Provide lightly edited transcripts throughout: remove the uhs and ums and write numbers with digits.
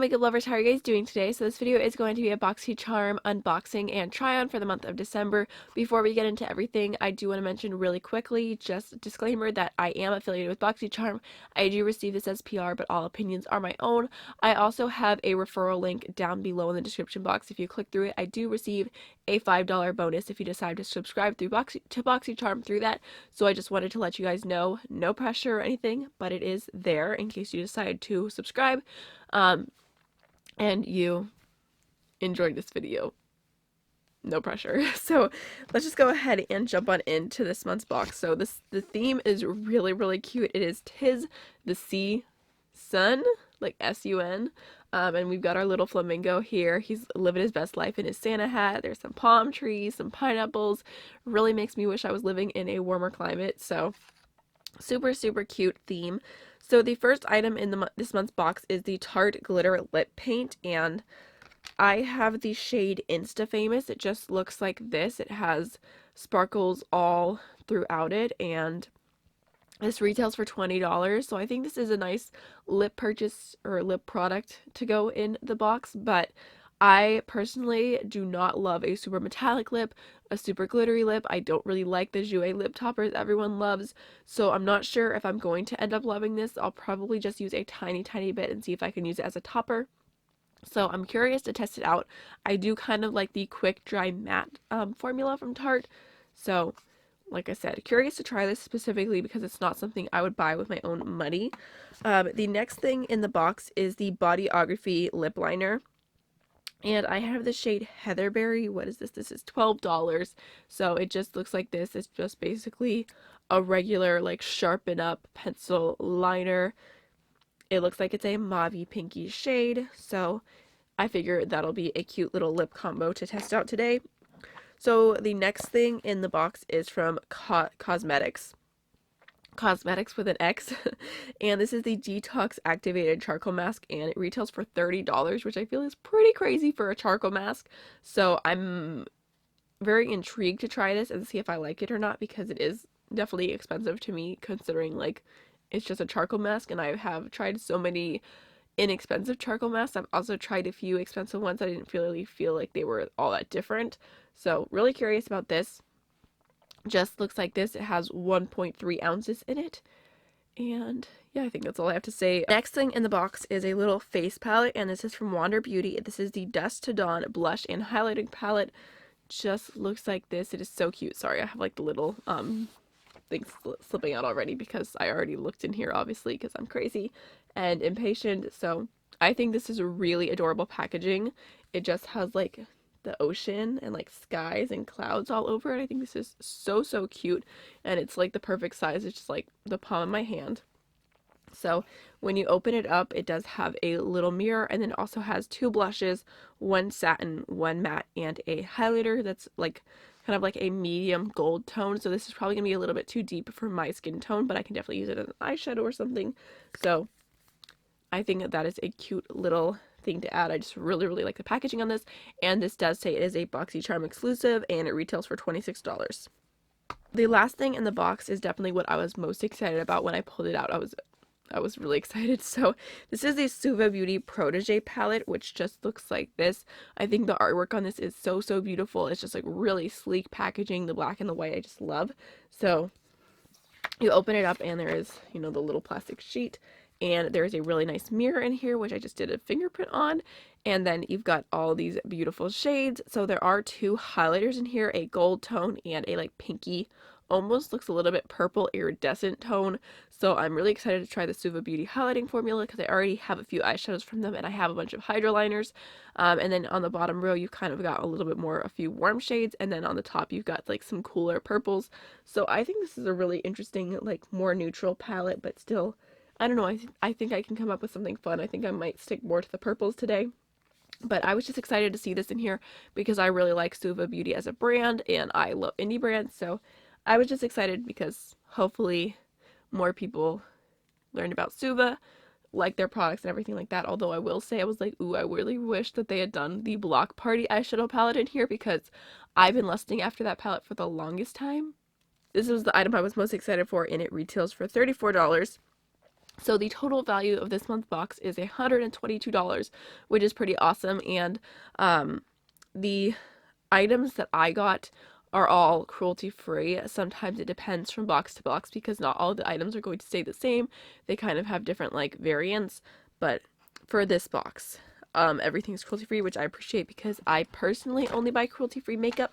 makeup lovers, how are you guys doing today? So this video is going to be a Boxycharm unboxing and try on for the month of December. Before we get into everything, I do want to mention really quickly, just a disclaimer that I am affiliated with Boxycharm. I do receive this as PR, but all opinions are my own. I also have a referral link down below in the description box. If you click through it, I do receive a $5 bonus if you decide to subscribe through Boxycharm through that. So I just wanted to let you guys know, no pressure or anything, but it is there in case you decide to subscribe. And you enjoyed this video. No pressure. So let's just go ahead and jump on into this month's box. So the theme is really cute. It is Tis the Sea Sun, like S-U-N. And we've got our little flamingo here. He's living his best life in his Santa hat. There's some palm trees, some pineapples. Really makes me wish I was living in a warmer climate. So super cute theme. So the first item in this month's box is the Tarte glitter lip paint, and I have the shade Insta Famous. It just looks like this. It has sparkles all throughout it, and this retails for $20. So I think this is a nice lip purchase or lip product to go in the box, but I personally do not love a super metallic lip, a super glittery lip. I don't really like the Jouer lip toppers everyone loves, so I'm not sure if I'm going to end up loving this. I'll probably just use a tiny bit and see if I can use it as a topper. So I'm curious to test it out. I do kind of like the quick dry matte formula from Tarte, so like I said, curious to try this specifically because it's not something I would buy with my own money. The next thing in the box is the Bodyography lip liner. And I have the shade Heatherberry. What is this? This is $12. So it just looks like this. It's just basically a regular, like, sharpen up pencil liner. It looks like it's a mauve pinky shade. So I figure that'll be a cute little lip combo to test out today. So the next thing in the box is from Cosmetics with an X, and this is the Detox Activated Charcoal Mask, and it retails for $30, which I feel is pretty crazy for a charcoal mask. So I'm very intrigued to try this and see if I like it or not, because it is definitely expensive to me, considering like it's just a charcoal mask, and I have tried so many inexpensive charcoal masks. I've also tried a few expensive ones. I didn't really feel like they were all that different. So really curious about this. Just looks like this. It has 1.3 ounces in it. And yeah, I think that's all I have to say. Next thing in the box is a little face palette, and this is from Wander Beauty. This is the Dusk to Dawn blush and highlighting palette. Just looks like this. It is so cute. Sorry, I have like the little things slipping out already because I already looked in here, obviously, because I'm crazy and impatient. So I think this is really adorable packaging. It just has like the ocean and like skies and clouds all over it. I think this is so cute, and it's like the perfect size. It's just like the palm of my hand. So when you open it up, it does have a little mirror, and then it also has two blushes, one satin, one matte, and a highlighter that's like kind of like a medium gold tone. So this is probably gonna be a little bit too deep for my skin tone, but I can definitely use it as an eyeshadow or something. So I think that is a cute little thing to add. I just really like the packaging on this, and this does say it is a Boxycharm exclusive, and it retails for $26. The last thing in the box is definitely what I was most excited about when I pulled it out. I was really excited. So this is the Suva Beauty Protege palette, which just looks like this. I think the artwork on this is so beautiful. It's just like really sleek packaging. The black and the white I just love. So you open it up, and there is, you know, the little plastic sheet, and there's a really nice mirror in here, which I just did a fingerprint on. And then you've got all these beautiful shades. So there are two highlighters in here, a gold tone and a like pinky, almost looks a little bit purple iridescent tone. So I'm really excited to try the Suva Beauty highlighting formula because I already have a few eyeshadows from them, and I have a bunch of hydro liners. And then on the bottom row, you've kind of got a little bit more, a few warm shades, and then on the top, you've got like some cooler purples. So I think this is a really interesting, like more neutral palette, but still, I don't know, I think I can come up with something fun. I think I might stick more to the purples today. But I was just excited to see this in here because I really like Suva Beauty as a brand, and I love indie brands. So I was just excited because hopefully more people learn about Suva, like their products and everything like that. Although I will say, I was like, ooh, I really wish that they had done the Block Party eyeshadow palette in here, because I've been lusting after that palette for the longest time. This was the item I was most excited for, and it retails for $34. So the total value of this month's box is $122, which is pretty awesome. And the items that I got are all cruelty free. Sometimes it depends from box to box because not all the items are going to stay the same. They kind of have different like variants, but for this box, everything's cruelty free, which I appreciate because I personally only buy cruelty free makeup.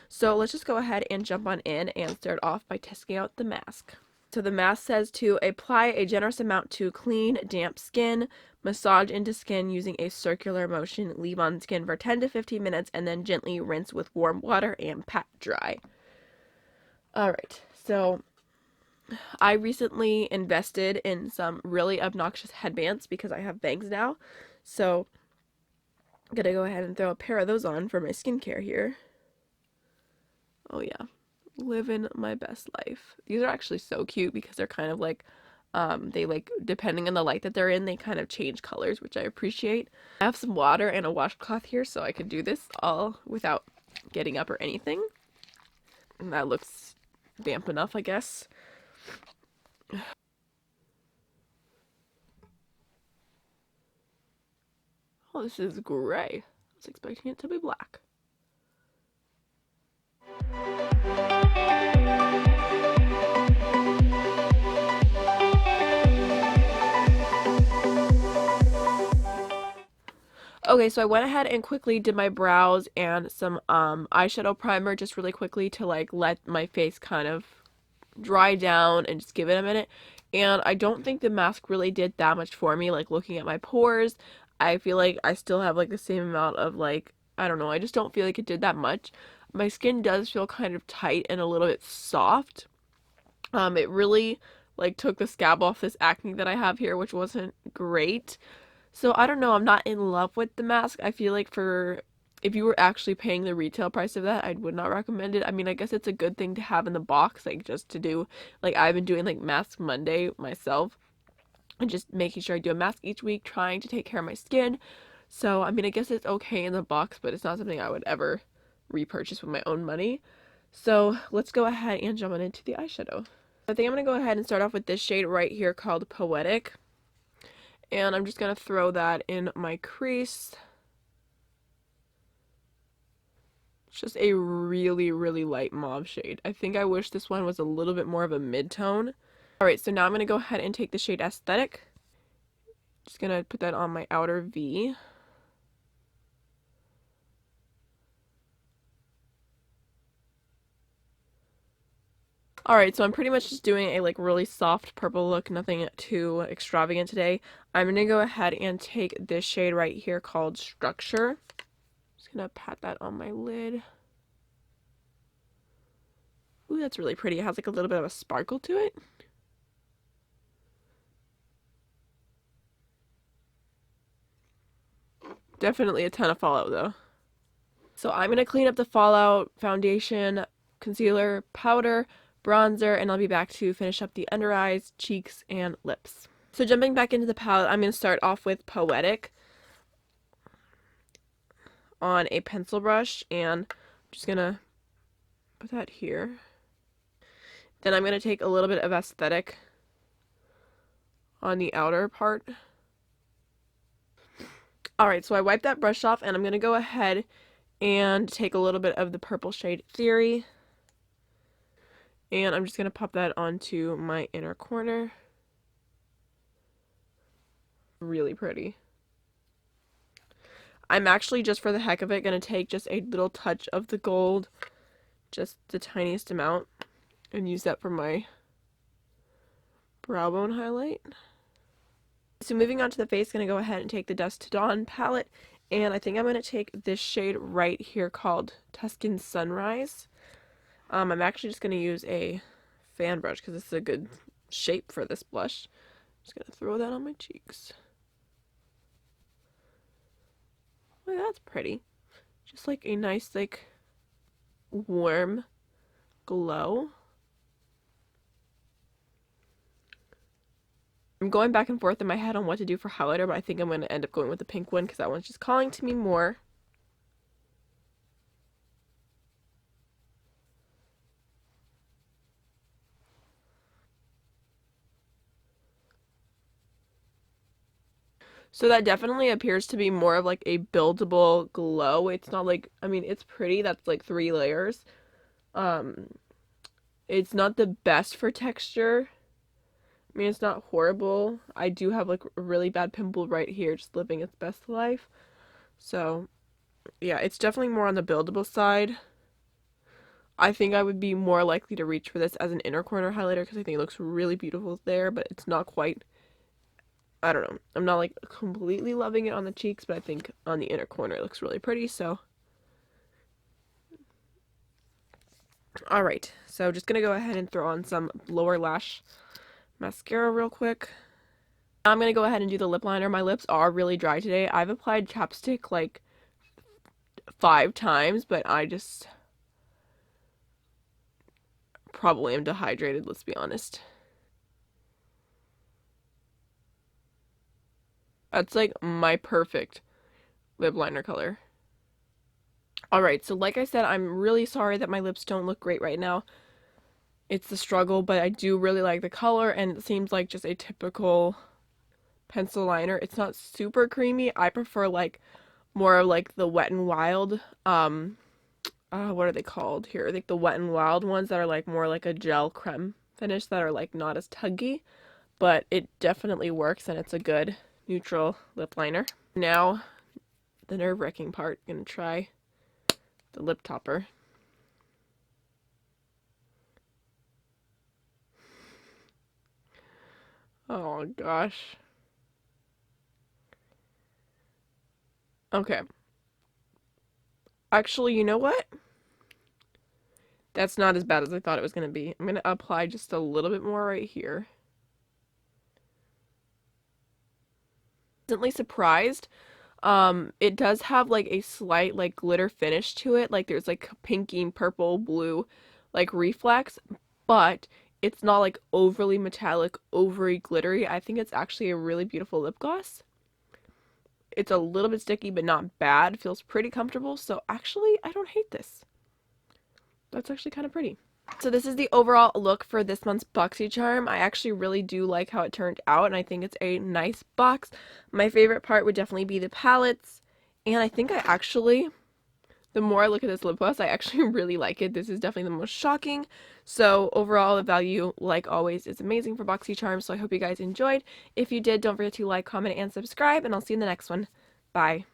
So let's just go ahead and jump on in and start off by testing out the mask. So the mask says to apply a generous amount to clean, damp skin, massage into skin using a circular motion, leave on skin for 10 to 15 minutes, and then gently rinse with warm water and pat dry. Alright, so I recently invested in some really obnoxious headbands because I have bangs now. So I'm gonna go ahead and throw a pair of those on for my skincare here. Oh yeah. Living my best life. These are actually so cute because they're kind of like they like, depending on the light that they're in, they kind of change colors, which I appreciate. I have some water and a washcloth here so I could do this all without getting up or anything, and that looks damp enough, I guess. Oh, this is gray. I was expecting it to be black. Okay, so I went ahead and quickly did my brows and some eyeshadow primer just really quickly to like let my face kind of dry down and just give it a minute. And I don't think the mask really did that much for me. Like looking at my pores, I feel like I still have like the same amount of like, I don't know, I just don't feel like it did that much. My skin does feel kind of tight and a little bit soft. It really like took the scab off this acne that I have here, which wasn't great. So I don't know, I'm not in love with the mask. I feel like for if you were actually paying the retail price of that, I would not recommend it. I mean, I guess it's a good thing to have in the box, like just to do, like I've been doing like Mask Monday myself and just making sure I do a mask each week, trying to take care of my skin. So, I mean, I guess it's okay in the box, but it's not something I would ever repurchase with my own money. So let's go ahead and jump on into the eyeshadow. I think I'm going to go ahead and start off with this shade right here called Poetic. And I'm just going to throw that in my crease. It's just a really, really light mauve shade. I think I wish this one was a little bit more of a mid-tone. Alright, so now I'm going to go ahead and take the shade Aesthetic. Just going to put that on my outer V. Alright, so I'm pretty much just doing a like really soft purple look, nothing too extravagant today. I'm going to go ahead and take this shade right here called Structure. Just going to pat that on my lid. Ooh, that's really pretty. It has like a little bit of a sparkle to it. Definitely a ton of fallout though. So I'm going to clean up the fallout, foundation, concealer, powder, bronzer, and I'll be back to finish up the under eyes, cheeks, and lips. So jumping back into the palette, I'm going to start off with Poetic on a pencil brush, and I'm just going to put that here. Then I'm going to take a little bit of Aesthetic on the outer part. Alright, so I wiped that brush off, and I'm going to go ahead and take a little bit of the purple shade Theory. And I'm just going to pop that onto my inner corner. Really pretty. I'm actually, just for the heck of it, going to take just a little touch of the gold, just the tiniest amount, and use that for my brow bone highlight. So moving on to the face, going to go ahead and take the Dusk to Dawn palette, and I think I'm going to take this shade right here called Tuscan Sunrise. I'm actually just going to use a fan brush because this is a good shape for this blush. I'm just going to throw that on my cheeks. Oh, that's pretty. Just like a nice, like, warm glow. I'm going back and forth in my head on what to do for highlighter, but I think I'm going to end up going with the pink one because that one's just calling to me more. So that definitely appears to be more of like a buildable glow. It's not like, I mean, it's pretty. That's like 3 layers. Um, it's not the best for texture. I mean, it's not horrible. I do have like a really bad pimple right here, just living its best life. So, yeah, it's definitely more on the buildable side. I think I would be more likely to reach for this as an inner corner highlighter because I think it looks really beautiful there, but it's not quite, I don't know. I'm not like completely loving it on the cheeks, but I think on the inner corner it looks really pretty, so. Alright, so just gonna go ahead and throw on some lower lash mascara real quick. I'm gonna go ahead and do the lip liner. My lips are really dry today. I've applied chapstick like 5 times, but I just probably am dehydrated, let's be honest. That's like my perfect lip liner color. Alright, so like I said, I'm really sorry that my lips don't look great right now. It's the struggle, but I do really like the color, and it seems like just a typical pencil liner. It's not super creamy. I prefer like more of like the Wet n Wild, what are they called here? I think the Wet n Wild ones that are like more like a gel creme finish that are like not as tuggy, but it definitely works and it's a good neutral lip liner. Now, the nerve-wracking part, I'm gonna try the lip topper. Oh gosh. Okay. Actually, you know what? That's not as bad as I thought it was gonna be. I'm gonna apply just a little bit more right here. Pleasantly surprised. It does have like a slight like glitter finish to it. Like there's like pinky, purple, blue, like reflex, but it's not like overly metallic, overly glittery. I think it's actually a really beautiful lip gloss. It's a little bit sticky, but not bad. Feels pretty comfortable. So actually, I don't hate this. That's actually kind of pretty. So this is the overall look for this month's Boxycharm. I actually really do like how it turned out, and I think it's a nice box. My favorite part would definitely be the palettes, and I think the more I look at this lip gloss, I actually really like it. This is definitely the most shocking. So overall, the value, like always, is amazing for Boxycharm, so I hope you guys enjoyed. If you did, don't forget to like, comment, and subscribe, and I'll see you in the next one. Bye.